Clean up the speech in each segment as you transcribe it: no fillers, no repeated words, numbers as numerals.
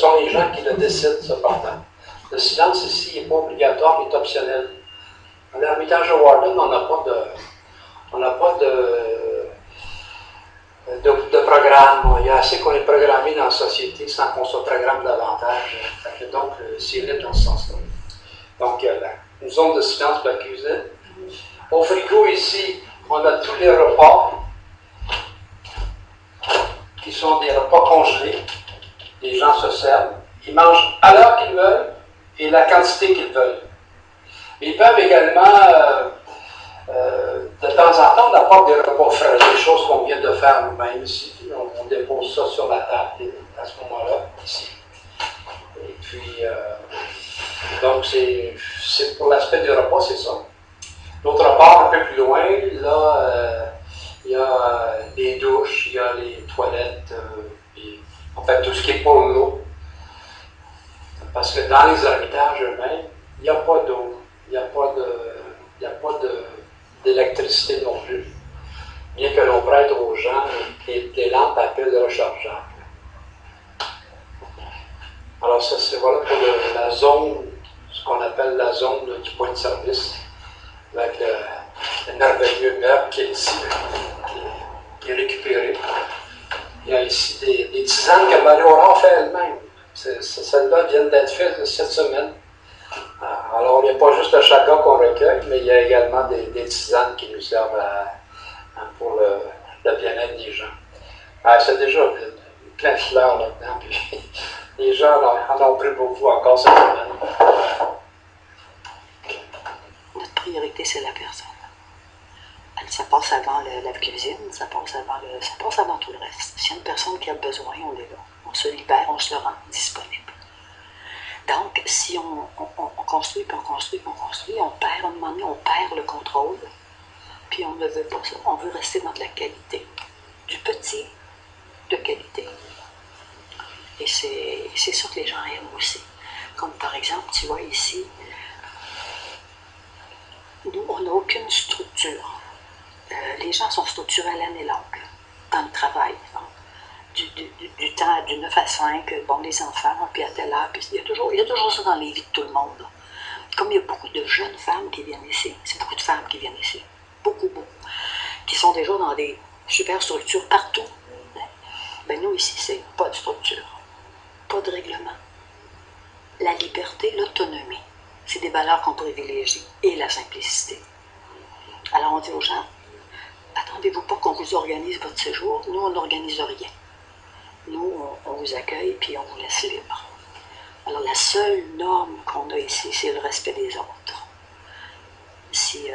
sont les gens qui le décident, cependant. Le silence ici n'est pas obligatoire, il est optionnel. À l'Ermitage de Warden, on n'a pas de programme. Il y a assez qu'on est programmé dans la société sans qu'on se programme davantage. Donc, c'est libre dans ce sens-là. Donc, il y a une zone de silence pour la cuisine. Au frigo, ici, on a tous les repas qui sont des repas congelés. Les gens se servent. Ils mangent à l'heure qu'ils veulent et la quantité qu'ils veulent. Ils peuvent également, de temps en temps, on apporte des repas frais, des choses qu'on vient de faire nous-mêmes ici. On dépose ça sur la table à ce moment-là, ici. Et puis, donc, c'est pour l'aspect du repas, c'est ça. L'autre part, un peu plus loin, là, il y a les douches, il y a les toilettes, puis, en fait, tout ce qui est pour l'eau. Parce que dans les ermitages eux-mêmes, il n'y a pas d'eau, il n'y a pas d'électricité non plus. Bien que l'on prête aux gens des lampes à pile rechargeables. Alors ça, c'est voilà pour la zone, ce qu'on appelle la zone du point de service, avec le merveilleux meuble qui est ici, qui est récupéré. Il y a ici des tisanes que Marie-Aurore fait elle-même. Celles-là viennent d'être faites cette semaine. Alors, il n'y a pas juste le chaga qu'on recueille, mais il y a également des tisanes qui nous servent pour le bien-être des gens. C'est déjà plein de fleurs là-dedans, puis les gens en ont pris beaucoup encore cette semaine. Notre priorité, c'est la personne. Ça passe avant la cuisine, ça passe avant tout le reste. S'il y a une personne qui a besoin, on est là. On se libère, on se le rend disponible. Donc, si on construit, puis on construit, puis on construit, à un moment donné, on perd le contrôle, puis on ne veut pas ça. On veut rester dans de la qualité. Du petit, de qualité. Et c'est ça que les gens aiment aussi. Comme par exemple, tu vois ici, nous, on n'a aucune structure. Les gens sont structurés à l'année longue, dans le travail. Du temps, du 9 à 5, bon, les enfants, puis à telle heure, puis il y a toujours ça dans les vies de tout le monde. Comme il y a beaucoup de jeunes femmes qui viennent ici, c'est beaucoup de femmes qui viennent ici, beaucoup, qui sont déjà dans des super structures partout. Ben nous, ici, c'est pas de structure, pas de règlement. La liberté, l'autonomie, c'est des valeurs qu'on privilégie, et la simplicité. Alors on dit aux gens, attendez-vous pas qu'on vous organise votre séjour, nous, on n'organise rien. Nous, on vous accueille puis on vous laisse libre. Alors, la seule norme qu'on a ici, c'est le respect des autres. Si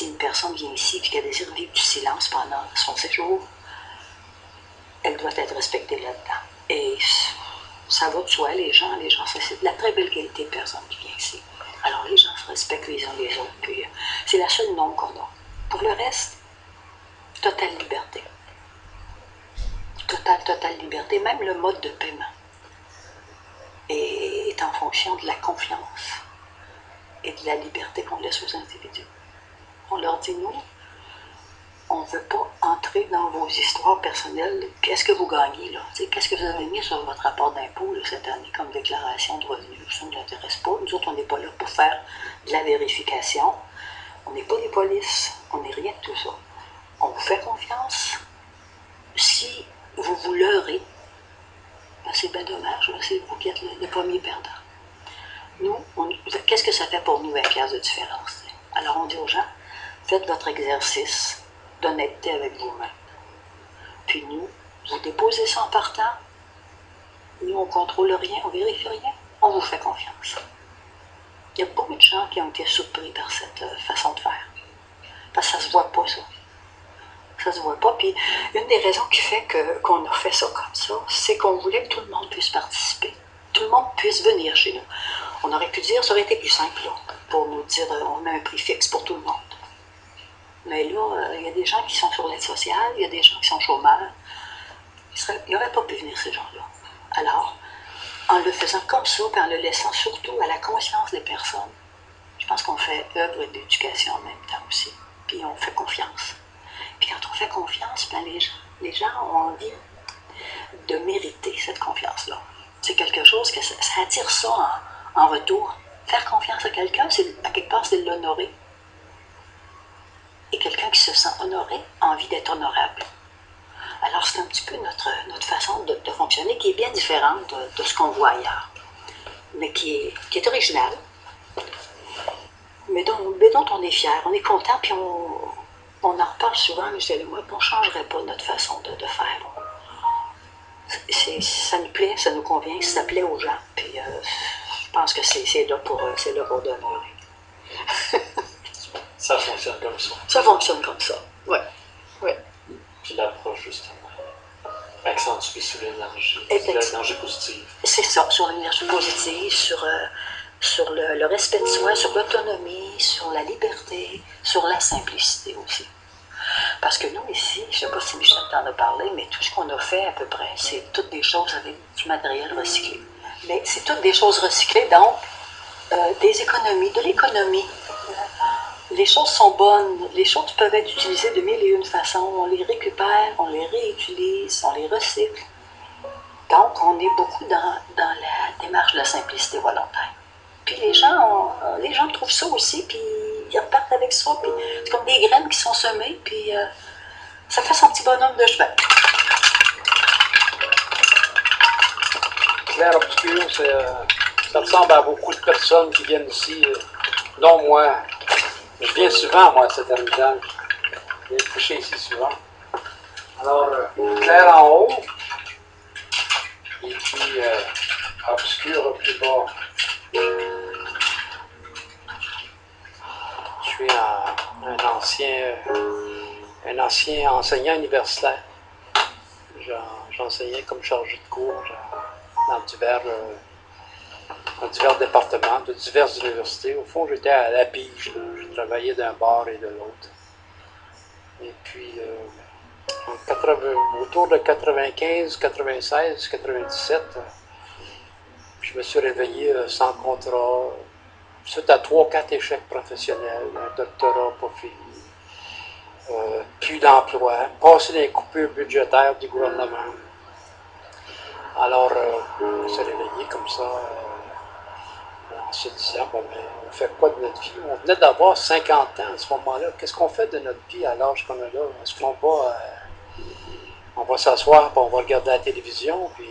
une personne vient ici et qu'elle désire vivre du silence pendant son séjour, elle doit être respectée là-dedans. Et ça va de soi, les gens, c'est de la très belle qualité de personne qui vient ici. Alors, les gens se respectent les uns les autres, puis c'est la seule norme qu'on a. Pour le reste, totale liberté. Totale liberté, même le mode de paiement est en fonction de la confiance et de la liberté qu'on laisse aux individus. On leur dit, nous, on ne veut pas entrer dans vos histoires personnelles. Qu'est-ce que vous gagnez, là? Qu'est-ce que vous avez mis sur votre rapport d'impôt cette année comme déclaration de revenus? Ça ne nous intéresse pas. Nous autres, on n'est pas là pour faire de la vérification. On n'est pas des polices. On n'est rien de tout ça. On vous fait confiance. Si vous vous leurrez, ben c'est bien dommage, c'est vous qui êtes le premier perdant. Nous, qu'est-ce que ça fait pour nous, 20 piastres de différence? Alors on dit aux gens, faites votre exercice d'honnêteté avec vous-même. Puis nous, vous déposez ça en partant, nous on ne contrôle rien, on ne vérifie rien, on vous fait confiance. Il y a beaucoup de gens qui ont été surpris par cette façon de faire. Parce que ça ne se voit pas, ça. Ça se voit pas. Puis une des raisons qui fait qu'on a fait ça comme ça, c'est qu'on voulait que tout le monde puisse participer. Tout le monde puisse venir chez nous. On aurait pu dire, ça aurait été plus simple, là, pour nous dire, on met un prix fixe pour tout le monde. Mais là, il y a des gens qui sont sur l'aide sociale, il y a des gens qui sont chômeurs. Ils n'auraient pas pu venir, ces gens-là. Alors, en le faisant comme ça, puis en le laissant surtout à la conscience des personnes, je pense qu'on fait œuvre d'éducation en même temps aussi. Puis on fait confiance. Puis quand on fait confiance, ben les gens ont envie de mériter cette confiance-là. C'est quelque chose que ça attire ça en retour. Faire confiance à quelqu'un, à quelque part, c'est l'honorer. Et quelqu'un qui se sent honoré a envie d'être honorable. Alors, c'est un petit peu notre façon de fonctionner qui est bien différente de ce qu'on voit ailleurs, mais qui est originale, mais dont on est fier, on est content, puis on en reparle souvent, Michel et moi, qu'on ne changerait pas notre façon de faire. Ça nous plaît, ça nous convient, ça plaît aux gens, puis je pense que c'est là pour demeurer. Ça fonctionne comme ça. Ça fonctionne comme ça, oui. Ouais. Puis l'approche, justement, accentuée sur l'énergie positive. C'est ça, sur l'énergie positive, sur le respect de soi, sur l'autonomie, sur la liberté, sur la simplicité aussi. Parce que nous, ici, je ne sais pas si Michel t'en a parlé, mais tout ce qu'on a fait à peu près, c'est toutes des choses avec du matériel recyclé. Mais c'est toutes des choses recyclées, donc des économies, de l'économie. Les choses sont bonnes, les choses peuvent être utilisées de mille et une façons. On les récupère, on les réutilise, on les recycle. Donc, on est beaucoup dans la démarche de la simplicité volontaire. Puis les gens trouvent ça aussi, puis ils repartent avec ça, puis c'est comme des graines qui sont semées, puis ça fait son petit bonhomme de cheval. Clair obscur, ça ressemble à beaucoup de personnes qui viennent ici, dont moi. Je viens souvent, moi, à cet Ermitage. Je viens coucher ici souvent. Alors, clair en haut, et puis obscur au plus bas. Je suis un ancien enseignant universitaire. J'enseignais comme chargé de cours dans divers départements, de diverses universités. Au fond, j'étais à la pige. Je travaillais d'un bord et de l'autre. Et puis, autour de 95, 96, 97, je me suis réveillé sans contrat, suite à 3-4 échecs professionnels, un doctorat pas fini, plus d'emploi, passé des coupures budgétaires du gouvernement. Alors, je me suis réveillé comme ça, en se disant, bon, ben, on fait quoi de notre vie? On venait d'avoir 50 ans à ce moment-là. Qu'est-ce qu'on fait de notre vie à l'âge qu'on a là? Est-ce qu'on va, on va s'asseoir, puis on va regarder la télévision, puis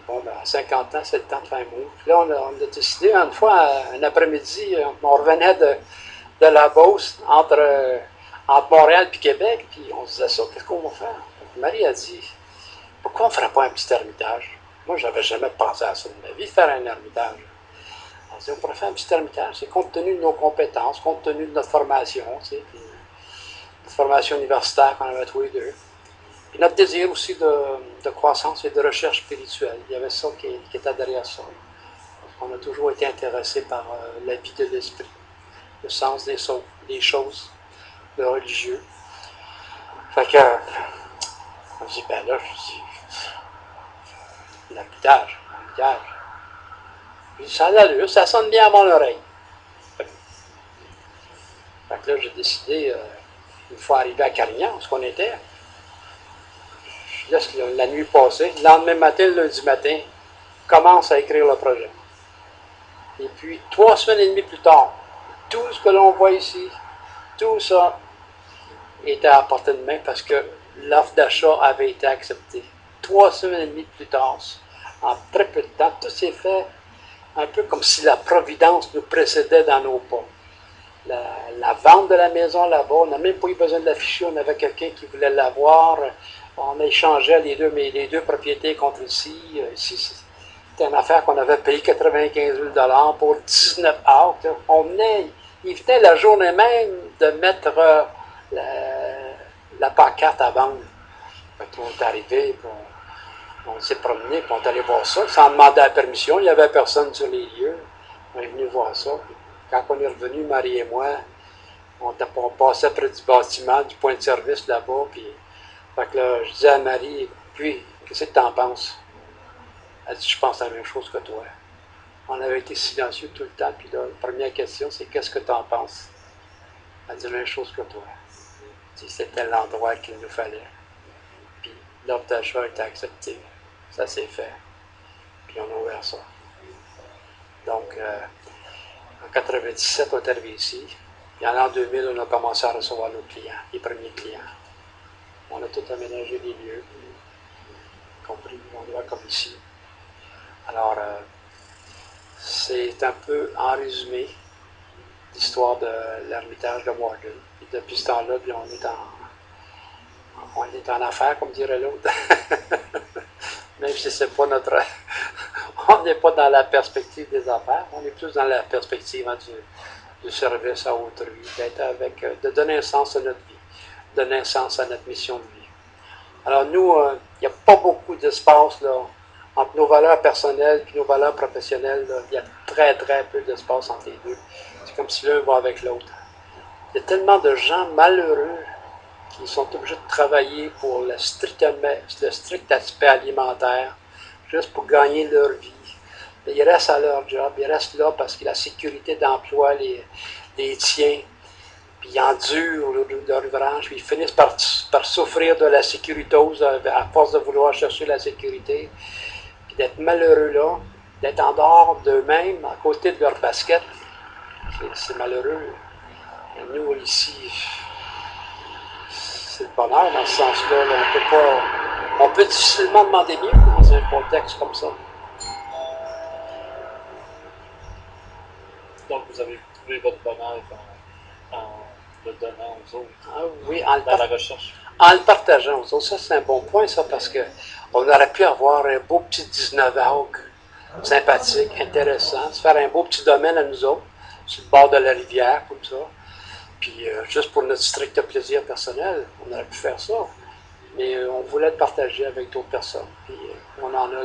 bon, ben, à 50 ans, c'est le temps de faire un move. Puis là, on a décidé, une fois, un après-midi, on revenait de la Beauce, entre Montréal et Québec, puis on se disait ça, qu'est-ce qu'on va faire? Marie a dit, pourquoi on ne ferait pas un petit ermitage? Moi, je n'avais jamais pensé à ça de ma vie, faire un ermitage. On dit, on pourrait faire un petit ermitage, c'est compte tenu de nos compétences, compte tenu de notre formation, tu sais, puis notre formation universitaire qu'on avait tous les deux. Puis notre désir aussi de croissance et de recherche spirituelle. Il y avait ça qui était derrière ça. On a toujours été intéressé par la vie de l'esprit, le sens des choses, le religieux. Fait que, on dit, ben là, je dis, l'ermitage. Puis ça a l'allure, ça sonne bien à mon oreille. Fait que là, j'ai décidé, une fois arrivé à Carignan, où qu'on était, je laisse la nuit passer. Le lendemain matin, le lundi matin, commence à écrire le projet. Et puis, 3 semaines et demie plus tard, tout ce que l'on voit ici, tout ça était à portée de main parce que l'offre d'achat avait été acceptée. 3 semaines et demie plus tard, en très peu de temps, tout s'est fait un peu comme si la providence nous précédait dans nos pas. La vente de la maison là-bas, on n'a même pas eu besoin de l'afficher, on avait quelqu'un qui voulait l'avoir, on échangeait les deux propriétés contre ici. Ici, c'était une affaire qu'on avait payé 95 000 pour 19 actes. Il venait la journée même de mettre la pancarte à vendre. On est arrivé, on s'est promené, puis on est allé voir ça, sans demander la permission, il n'y avait personne sur les lieux. On est venu voir ça. Quand on est revenu, Marie et moi, on passait près du bâtiment, du point de service là-bas, puis fait que là, je disais à Marie, puis, qu'est-ce que tu en penses? Elle dit, je pense la même chose que toi. On avait été silencieux tout le temps, puis là, la première question, c'est qu'est-ce que tu en penses? Elle dit la même chose que toi. Elle dit, c'était l'endroit qu'il nous fallait. Puis l'offre d'achat a été acceptée. Ça s'est fait. Puis on a ouvert faire ça. Donc, en 1997, on est arrivé ici. Et en l'an 2000, on a commencé à recevoir nos clients, les premiers clients. On a tout aménagé les lieux, y compris l'endroit comme ici. Alors, c'est un peu en résumé l'histoire de l'Ermitage de Warden. Et depuis ce temps-là, on est en affaires, comme dirait l'autre. Même si c'est pas notre... on n'est pas dans la perspective des affaires, on est plus dans la perspective du service à autrui, d'être avec, de donner un sens à notre vie, donner un sens à notre mission de vie. Alors nous, il n'y a pas beaucoup d'espace là, entre nos valeurs personnelles et nos valeurs professionnelles. Il y a très très peu d'espace entre les deux. C'est comme si l'un va avec l'autre. Il y a tellement de gens malheureux qui sont obligés de travailler pour le strict aspect alimentaire, juste pour gagner leur vie. Mais ils restent à leur job, ils restent là parce que la sécurité d'emploi les tient, puis ils endurent leur ouvrage, puis ils finissent par souffrir de la sécuritose à force de vouloir chercher la sécurité, puis d'être malheureux là, d'être en dehors d'eux-mêmes, à côté de leur basket, c'est malheureux. Et nous, ici, c'est le bonheur dans ce sens-là. On peut difficilement demander mieux dans un contexte comme ça. Donc, vous avez trouvé votre bonheur en le donnant aux autres, Ah, oui, dans la recherche. En le partageant aux autres. Ça, c'est un bon point, ça, parce qu'on aurait pu avoir un beau petit 19 acres, sympathique, intéressant, se faire un beau petit domaine à nous autres, sur le bord de la rivière, comme ça. Puis, juste pour notre strict plaisir personnel, on aurait pu faire ça. Mais on voulait le partager avec d'autres personnes. Puis, on en a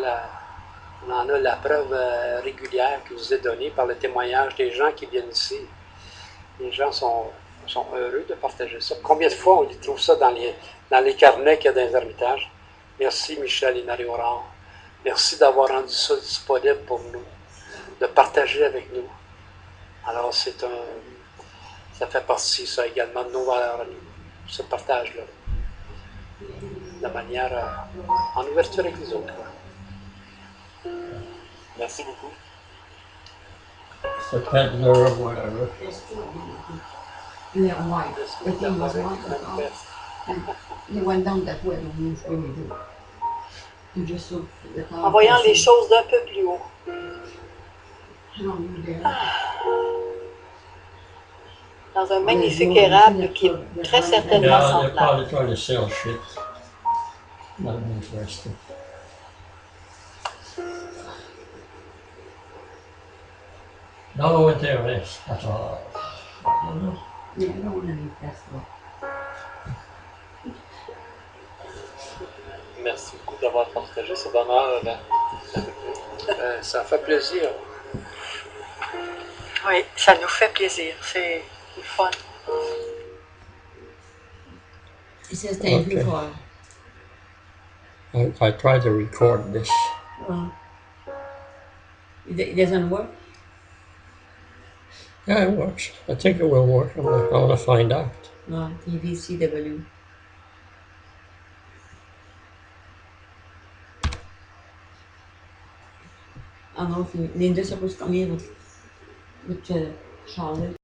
la preuve régulière qui nous est donnée par le témoignage des gens qui viennent ici. Les gens sont heureux de partager ça. Combien de fois on y trouve ça dans les carnets qu'il y a dans les ermitages? Merci Michel et Marie-Aurore. Merci d'avoir rendu ça disponible pour nous, de partager avec nous. Alors ça fait partie, ça également, de nos valeurs à nous, ce partage-là. De manière en ouverture avec les autres. Merci beaucoup. The peddler or whatever. Yeah, white. The thing was white. And he went down that way and moved when he do. You just saw the car. En voyant les choses d'un peu plus haut. How long you there? Dans un magnifique érable qui est très certainement Yeah, they're semblable. probably trying to sell shit. Not interested. No interest at all. Yeah, I don't want to leave that stuff. Merci beaucoup d'avoir partagé ce bonheur. Ça fait plaisir. Oui, ça nous fait plaisir. C'est le fun. It says thank you Okay. for. I tried to record this. It doesn't work. Yeah, it works. I think it will work. I want to find out. TVCW. I don't know if Linda's supposed to come here with Charlotte.